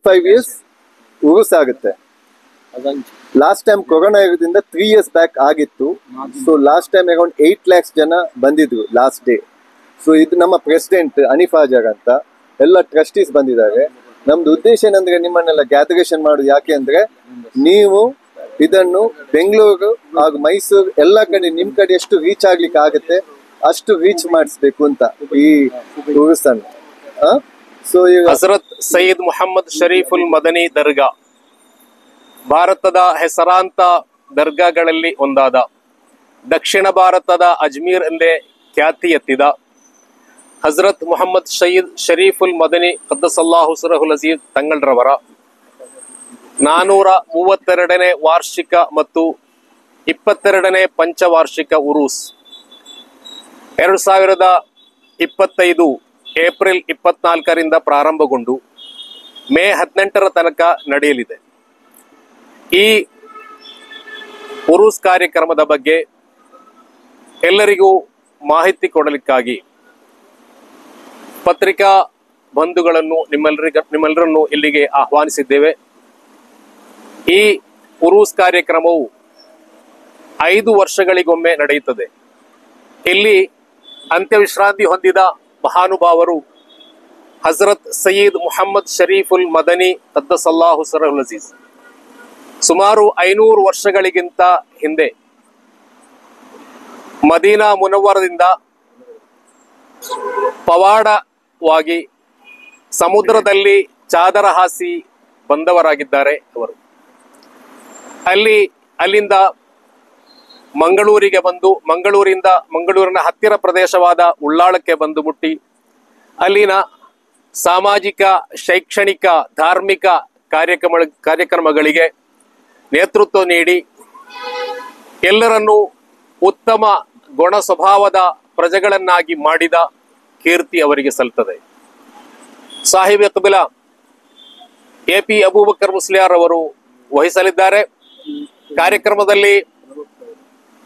5 years ಉರುಸ್ ಆಗುತ್ತೆ. Last time corona ಇರೋದ್ರಿಂದ 3 years back ಆಗಿತ್ತು. So last time around 8 lakhs ಜನ ಬಂದಿದ್ರು ಲಾಸ್ಟ್ ಡೇ. ಸೊ ಇದು ನಮ್ಮ ಪ್ರೆಸಿಡೆಂಟ್ ಹನೀಫ್ ಹಾಜರ್ ಅಂತ ಎಲ್ಲ ಟ್ರಸ್ಟೀಸ್ ಬಂದಿದ್ದಾರೆ. ನಮ್ದು ಉದ್ದೇಶ ಏನಂದ್ರೆ ನಿಮ್ಮನ್ನೆಲ್ಲ ಗ್ಯಾದರೇಷನ್ ಮಾಡುದು. ಯಾಕೆ ಅಂದ್ರೆ ನೀವು ಇದನ್ನು ಬೆಂಗಳೂರು ಹಾಗೂ ಮೈಸೂರು ಎಲ್ಲ ಕಡೆ ನಿಮ್ ಕಡೆ ಎಷ್ಟು ರೀಚ್ ಆಗ್ಲಿಕ್ಕೆ ಆಗುತ್ತೆ ಅಷ್ಟು ರೀಚ್ ಮಾಡಿಸ್ಬೇಕು ಅಂತ ಈ ಉರುಸನ್ನು. ಸೊ ಹಜರತ್ ಸೈಯದ್ ಮೊಹಮ್ಮದ್ ಶರೀಫುಲ್ ಮದನಿ ದರ್ಗಾ ಭಾರತದ ಹೆಸರಾಂತ ದರ್ಗಾಗಳಲ್ಲಿ ಒಂದಾದ, ದಕ್ಷಿಣ ಭಾರತದ ಅಜ್ಮೀರ್ ಎಂದೇ ಖ್ಯಾತಿ ಎತ್ತಿದ ಹಜರತ್ ಮೊಹಮ್ಮದ್ ಸಯ್ಯದ್ ಶರೀಫುಲ್ ಮದನಿ ಖದ್ದಸಲ್ಲಾಹು ಸಿರಹುಲ್ ಅಜೀಜ್ ತಂಗಳ್ರವರ 432ನೇ ವಾರ್ಷಿಕ ಮತ್ತು 22ನೇ ಪಂಚವಾರ್ಷಿಕ ಉರೂಸ್ 2025 ಏಪ್ರಿಲ್ 24ರಿಂದ ಪ್ರಾರಂಭಗೊಂಡು ಮೇ 18ರ ತನಕ ನಡೆಯಲಿದೆ. ಈ ಉರೂಸ್ ಕಾರ್ಯಕ್ರಮದ ಬಗ್ಗೆ ಎಲ್ಲರಿಗೂ ಮಾಹಿತಿ ಕೊಡಲಿಕ್ಕಾಗಿ ಪತ್ರಿಕಾ ಬಂಧುಗಳನ್ನು ನಿಮ್ಮೆಲ್ಲರನ್ನು ಇಲ್ಲಿಗೆ ಆಹ್ವಾನಿಸಿದ್ದೇವೆ. ಈ ಉರೂಸ್ ಕಾರ್ಯಕ್ರಮವು 5 ವರ್ಷಗಳಿಗೊಮ್ಮೆ ನಡೆಯುತ್ತದೆ. ಇಲ್ಲಿ ಅಂತ್ಯವಿಶ್ರಾಂತಿ ಹೊಂದಿದ ಮಹಾನುಭಾವರು ಹಜರತ್ ಸಯ್ಯದ್ ಮೊಹಮ್ಮದ್ ಶರೀಫುಲ್ ಮದನಿ ಖದ್ದಸಲ್ಲಾಹು ಸಿರಹುಲ್ ಅಜೀಜ್ ಸುಮಾರು 500 ವರ್ಷಗಳಿಗಿಂತ ಹಿಂದೆ ಮದೀನಾ ಮುನವ್ವರದಿಂದ ಪವಾಡವಾಗಿ ಸಮುದ್ರದಲ್ಲಿ ಚಾದರ ಹಾಸಿ ಬಂದವರಾಗಿದ್ದಾರೆ. ಅವರು ಅಲ್ಲಿಂದ ಮಂಗಳೂರಿಗೆ ಬಂದು ಮಂಗಳೂರಿನ ಹತ್ತಿರ ಪ್ರದೇಶವಾದ ಉಳ್ಳಾಳಕ್ಕೆ ಬಂದು ಮುಟ್ಟಿ ಅಲ್ಲಿನ ಸಾಮಾಜಿಕ, ಶೈಕ್ಷಣಿಕ, ಧಾರ್ಮಿಕ ಕಾರ್ಯಕ್ರಮಗಳಿಗೆ ನೇತೃತ್ವ ನೀಡಿ ಎಲ್ಲರನ್ನೂ ಉತ್ತಮ ಗುಣ ಸ್ವಭಾವದ ಪ್ರಜೆಗಳನ್ನಾಗಿ ಮಾಡಿದ ಕೀರ್ತಿ ಅವರಿಗೆ ಸಲ್ತದೆ. ಸಾಹಿಬ್ ಕಿಬ್ಲಾ AP ಅಬೂಬಕರ್ ಮುಸ್ಲಿಯಾರ್ ಅವರು ವಹಿಸಲಿದ್ದಾರೆ. ಕಾರ್ಯಕ್ರಮದಲ್ಲಿ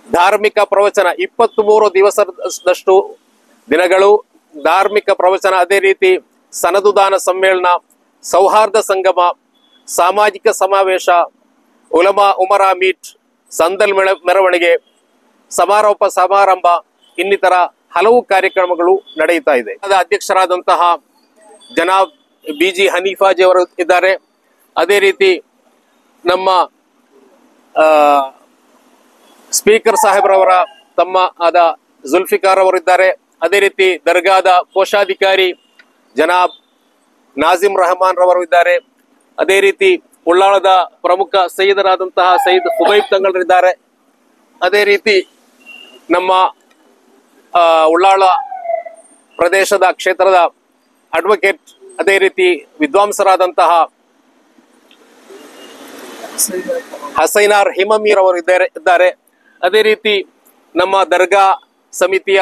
ಧಾರ್ಮಿಕ ಪ್ರವಚನ 23 ದಿವಸದಷ್ಟು ದಿನಗಳು ಧಾರ್ಮಿಕ ಪ್ರವಚನ, ಅದೇ ರೀತಿ ಸನದುದಾನ ಸಮ್ಮೇಳನ, ಸೌಹಾರ್ದ ಸಂಗಮ, ಸಾಮಾಜಿಕ ಸಮಾವೇಶ, ಉಲಮಾ ಉಮರಾ ಮೀಟ್, ಸಂದಲ್ ಮೆರವಣಿಗೆ, ಸಮಾರೋಪ ಸಮಾರಂಭ ಇನ್ನಿತರ ಹಲವು ಕಾರ್ಯಕ್ರಮಗಳು ನಡೆಯುತ್ತಾ ಇದೆ. ಅಧ್ಯಕ್ಷರಾದಂತಹ ಜನಾಬ್ BG ಹನೀಫಾಜಿ ಅವರು ಇದ್ದಾರೆ. ಅದೇ ರೀತಿ ನಮ್ಮ ಸ್ಪೀಕರ್ ಸಾಹೇಬ್ರವರ ತಮ್ಮ ಆದ ಜುಲ್ಫಿಕಾರ್ ಅವರು ಇದ್ದಾರೆ. ಅದೇ ರೀತಿ ದರ್ಗಾದ ಕೋಶಾಧಿಕಾರಿ ಜನಾಬ್ ನಾಜಿಮ್ ರಹಮಾನ್ ರವರು ಇದ್ದಾರೆ. ಅದೇ ರೀತಿ ಉಳ್ಳಾಳದ ಪ್ರಮುಖ ಸೈಯದರಾದಂತಹ ಸೈಯದ್ ಹುಬೈಬ್ ತಂಗಳ್ರಿದ್ದಾರೆ. ಅದೇ ರೀತಿ ನಮ್ಮ ಉಳ್ಳಾಳ ಪ್ರದೇಶದ ಕ್ಷೇತ್ರದ ಅಡ್ವೊಕೇಟ್, ಅದೇ ರೀತಿ ವಿದ್ವಾಂಸರಾದಂತಹ ಹಸೈನಾರ್ ಹಿಮಮೀರ್ ಅವರು ಇದ್ದಾರೆ. ಅದೇ ರೀತಿ ನಮ್ಮ ದರ್ಗಾ ಸಮಿತಿಯ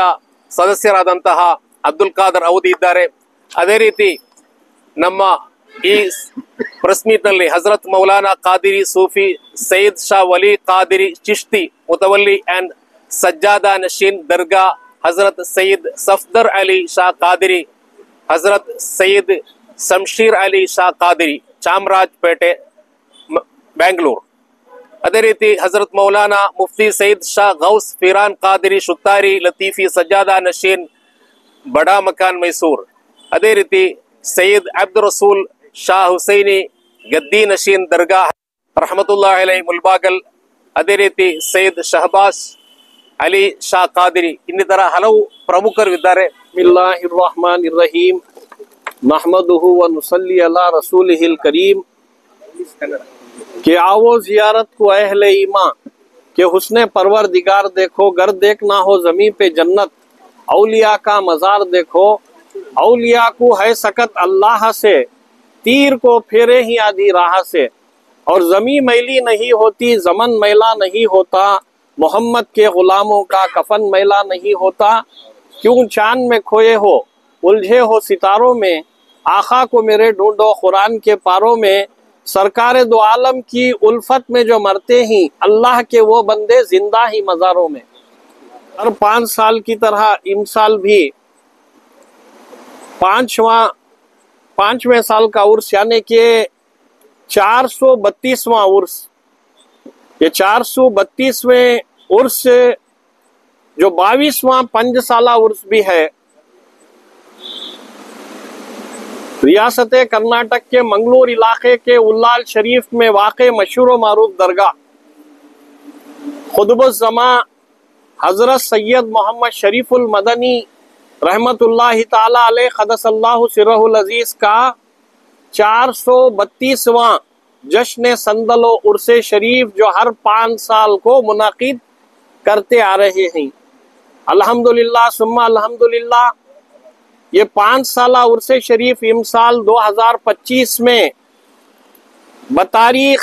ಸದಸ್ಯರಾದಂತಹ ಅಬ್ದುಲ್ ಖಾದರ್ ಔದಿ ಇದ್ದಾರೆ. ಅದೇ ರೀತಿ ನಮ್ಮ ಈ ಪ್ರೆಸ್ ಮೀಟ್ ನಲ್ಲಿ ಹಜರತ್ ಮೌಲಾನಾ ಖಾದಿರಿ ಸೂಫಿ ಸೈಯದ್ ಶಾ ವಲಿ ಖಾದಿರಿ ಚಿಶ್ತಿ ಮುತವಲ್ಲಿ ಅಂಡ್ ಸಜ್ಜಾದಾ ನಶೀನ್ ದರ್ಗಾ ಹಜರತ್ ಸೈಯದ್ ಸಫ್ದರ್ ಅಲಿ ಶಾ ಖಾದಿರಿ, ಹಜರತ್ ಸೈಯದ್ ಶಂಶೀರ್ ಅಲಿ ಶಾ ಖಾದಿರಿ, ಚಾಮರಾಜಪೇಟೆ, ಬೆಂಗಳೂರು. ಅದೇ ರೀತಿ ಹಜರತ್ ಮೌಲಾನಾ ಮುಫ್ತಿ ಸೈಯದ್ ಶಾ ಗೌಸ್ ಫಿರಾನ್ ಖಾದಿರಿ ಶುತ್ತಾರಿ ಲತೀಫಿ ಸಜ್ಜಾದಾ ನಶೀನ್ ಬಡಾ ಮಕಾನ್ ಮೈಸೂರ್. ಅದೇ ರೀತಿ ಸೈಯದ್ ಅಬ್ದುಲ್ ರಸೂಲ್ ಶಾ ಹುಸೈನಿ ಗದ್ದಿ ನಶೀನ್ ದರ್ಗಾ ರಹಮತುಲ್ಲಾಹಿ ಅಲೈಹಿ ಮುಲ್ಬಾಗಲ್. ಅದೇ ರೀತಿ ಸೈಯದ್ ಶಹಬಾಸ್ ಅಲಿ ಶಾ ಖಾದಿರಿ ಇನ್ನಿತರ ಹಲವು ಪ್ರಮುಖರು ಇದ್ದಾರೆ. ಬಿಸ್ಮಿಲ್ಲಾಹಿರ್ ರಹಮಾನಿರ್ ರಹೀಮ್ ನಹ್ಮದುಹು ವ ನುಸಲ್ಲಿ ಅಲಾ ರಸೂಲಿಹಿಲ್ ಕರೀಮ್. कि आओ जियारत को अहले ईमा के हुस्ने परवरदिगार देखो, गर देखना हो जमी पे जन्नत, औलिया का मजार देखो, औलिया को है सकत अल्लाह से, तीर को फेरे ही आधी राह से, और जमी मैली नहीं होती, जमन मैला नहीं होता, मोहम्मद के गुलामों का कफन मैला नहीं होता, क्यों चांद में खोए हो, उलझे हो सितारों में, आखा को मेरे ढूंढो कुरान के पारों में, सरकार दो आलम की उल्फत में जो मरते ही, अल्लाह के वो बंदे जिंदा ही मज़ारों में। हर 5 साल की तरह इमसाल भी 5वें साल का उर्स यानी कि 432वां उर्स। ये 432वें उर्स जो 22वां 5 साला उर्स भी है, रियासत कर्नाटक के मंगलूर इलाके के उल्लाल शरीफ में वाक़े मशहूर व मारूफ दरगाह खुतबुज़्ज़मा हजरत सैयद मोहम्मद शरीफुल मदनी रहमतुल्लाहि ताला अलैह क़द्दसल्लाहु सिर्रहुल अज़ीज़ का 432वां जश्न संदल व उर्से शरीफ जो हर 5 साल को मुनाकिद करते आ रहे हैं। अल्हम्दुलिल्लाह सुम्मा अल्हम्दुलिल्लाह, ये 5 साला उर्से शरीफ इमसाल 2025 में बतारीख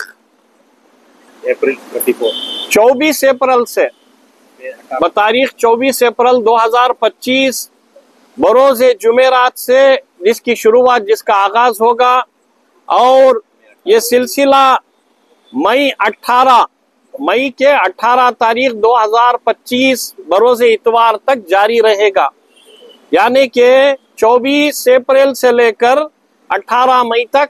24 अप्रैल से बतारीख 24 अप्रैल 2025 बरोज़ जुमेरात से जिसकी शुरुआत, जिसका आगाज होगा और ये सिलसिला मई के 18 तारीख 2025 बरोज़ इतवार तक जारी रहेगा। यानी कि 24 अप्रैल से लेकर 18 मई तक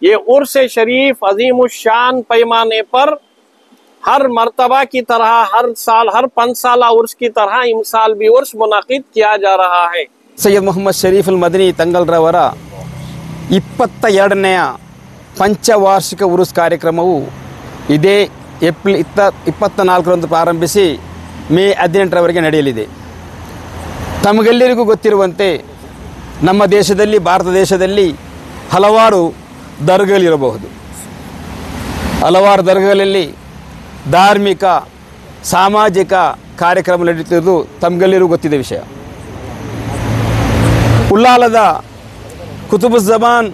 ये उर्स शरीफ अजीमुशान पैमाने पर हर मर्तबा की तरह हर साल हर 5 साला उर्स की तरह इमसाल भी उर्स मुनाकिद किया जा रहा है। सैयद मोहम्मद शरीफुल मदनी ತಂಗಲ್ರವರ 22ನೇ ಪಂಚವಾರ್ಷಿಕ ಉರುಸ್ ಕಾರ್ಯಕ್ರಮವು ಇದೇ ಏಪ್ರಿಲ್ 24ರಂದು ಪ್ರಾರಂಭಿಸಿ ಮೇ 18ರವರೆಗೆ ನಡೆಯಲಿದೆ। ತಮಗೆಲ್ಲರಿಗೂ ಗೊತ್ತಿರುವಂತೆ ನಮ್ಮ ದೇಶದಲ್ಲಿ, ಭಾರತ ದೇಶದಲ್ಲಿ ಹಲವಾರು ದರ್ಗಾಗಳಿರಬಹುದು। ಹಲವಾರು ದರ್ಗಾಗಳಲ್ಲಿ ಧಾರ್ಮಿಕ ಸಾಮಾಜಿಕ ಕಾರ್ಯಕ್ರಮ ನಡೆಯುತ್ತಿರುವುದು ತಮಗೆಲ್ಲರಿಗೂ ಗೊತ್ತಿದೆ ವಿಷಯ। ಉಲ್ಲಾಲದ ಕುತುಬುಜ್ಜಮಾನ್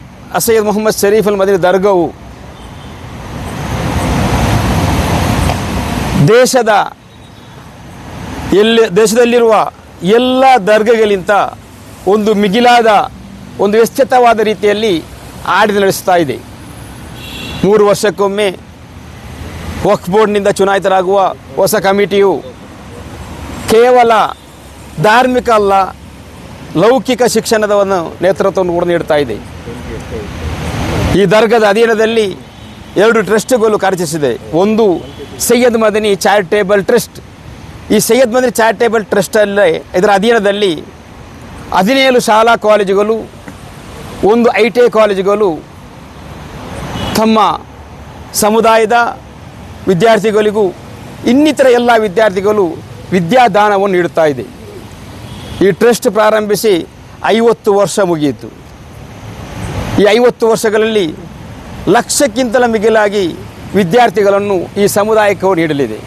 ಸೈಯದ್ ಮೊಹಮ್ಮದ್ ಶರೀಫುಲ್ ಮದನಿ ದರ್ಗಾವು ದೇಶದಲ್ಲಿರುವ ಎಲ್ಲ ದರ್ಗಾಗಳಿಗಿಂತ ಒಂದು ಮಿಗಿಲಾದ, ಒಂದು ವ್ಯವಸ್ಥಿತವಾದ ರೀತಿಯಲ್ಲಿ ಆಡಳಿತ ನಡೆಸ್ತಾ ಇದೆ। 3 ವರ್ಷಕ್ಕೊಮ್ಮೆ ವಕ್ಫ್ ಬೋರ್ಡ್ನಿಂದ ಚುನಾಯಿತರಾಗುವ ಹೊಸ ಕಮಿಟಿಯು ಕೇವಲ ಧಾರ್ಮಿಕ ಅಲ್ಲ, ಲೌಕಿಕ ಶಿಕ್ಷಣದ ನೇತೃತ್ವವನ್ನು ಕೂಡ ನೀಡ್ತಾ ಇದೆ। ಈ ದರ್ಗಾದ ಅಧೀನದಲ್ಲಿ 2 ಟ್ರಸ್ಟ್ಗಳು ಕಾರ್ಯನಿರ್ವಹಿಸಿದೆ। ಒಂದು ಸೈಯದ್ ಮದನಿ ಚಾರಿಟೇಬಲ್ ಟ್ರಸ್ಟ್। ಈ ಸೈಯದ್ ಮದನಿ ಚಾರಿಟೇಬಲ್ ಟ್ರಸ್ಟಲ್ಲಿ ಇದರ ಅಧೀನದಲ್ಲಿ 17 ಶಾಲಾ ಕಾಲೇಜುಗಳು, 1 ITI ಕಾಲೇಜುಗಳು ತಮ್ಮ ಸಮುದಾಯದ ವಿದ್ಯಾರ್ಥಿಗಳಿಗೂ ಇನ್ನಿತರ ಎಲ್ಲ ವಿದ್ಯಾರ್ಥಿಗಳು ವಿದ್ಯಾದಾನವನ್ನು ನೀಡುತ್ತಾ ಇದೆ। ಈ ಟ್ರಸ್ಟ್ ಪ್ರಾರಂಭಿಸಿ 50 ವರ್ಷ ಮುಗಿಯಿತು। ಈ 50 ವರ್ಷಗಳಲ್ಲಿ ಲಕ್ಷಕ್ಕಿಂತಲೂ ಮಿಗಿಲಾಗಿ ವಿದ್ಯಾರ್ಥಿಗಳನ್ನು ಈ ಸಮುದಾಯಕ್ಕೆ ನೀಡಲಿದೆ।